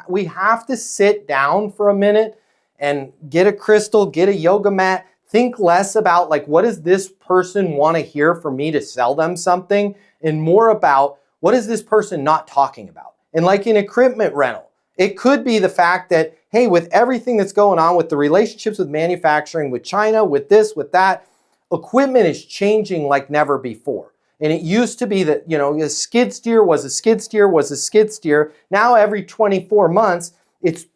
We have to sit down for a minute and get a crystal, get a yoga mat, think less about like, what does this person want to hear for me to sell them something, and more about what is this person not talking about. And like in equipment rental, it could be the fact that, hey, with everything that's going on with the relationships with manufacturing, with China, with this, with that, equipment is changing like never before. And it used to be that, you know, a skid steer was a skid steer was a skid steer. Now every 24 months, it's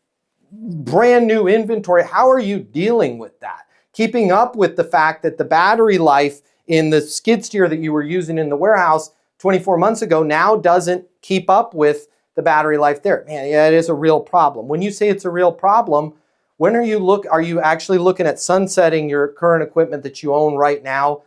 brand new inventory. How are you dealing with that? Keeping up with the fact that the battery life in the skid steer that you were using in the warehouse 24 months ago now doesn't keep up with the battery life there. Man, yeah, it is a real problem. When you say it's a real problem, when are you actually looking at sunsetting your current equipment that you own right now,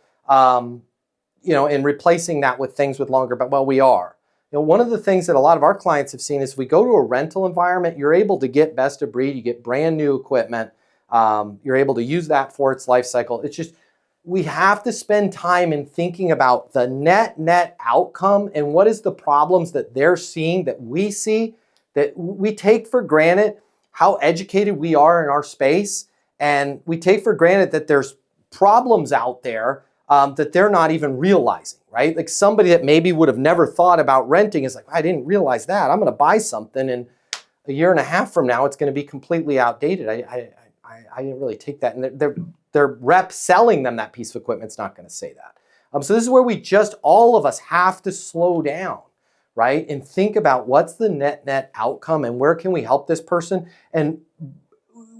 you know, and replacing that with things with longer, but well, we are. You know, one of the things that a lot of our clients have seen is if we go to a rental environment, you're able to get best of breed, you get brand new equipment, you're able to use that for its life cycle. It's just, we have to spend time in thinking about the net outcome and what is the problems that they're seeing, that we see, that we take for granted how educated we are in our space. And we take for granted that there's problems out there that they're not even realizing, right? Like somebody that maybe would have never thought about renting is like, I didn't realize that. I'm going to buy something and a year and a half from now, it's going to be completely outdated. I didn't really take that. And their rep selling them that piece of equipment's not going to say that. So this is where we just, all of us have to slow down, right? And think about what's the net outcome and where can we help this person? And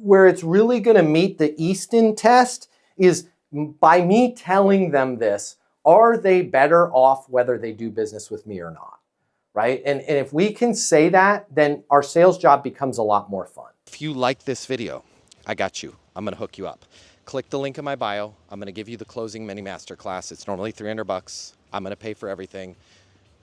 where it's really going to meet the Easton test is by me telling them this, are they better off whether they do business with me or not, right? And if we can say that, then our sales job becomes a lot more fun. If you like this video, I got you. I'm going to hook you up. Click the link in my bio. I'm going to give you the closing mini masterclass. It's normally $300. I'm going to pay for everything.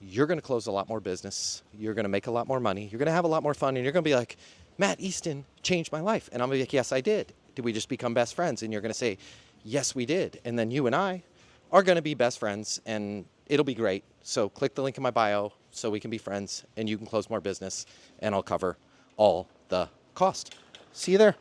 You're going to close a lot more business. You're going to make a lot more money. You're going to have a lot more fun. And you're going to be like, Matt Easton changed my life. And I'm going to be like, yes, I did. Did we just become best friends? And you're going to say, yes, we did. And then you and I are going to be best friends and it'll be great. So click the link in my bio so we can be friends and you can close more business and I'll cover all the cost. See you there.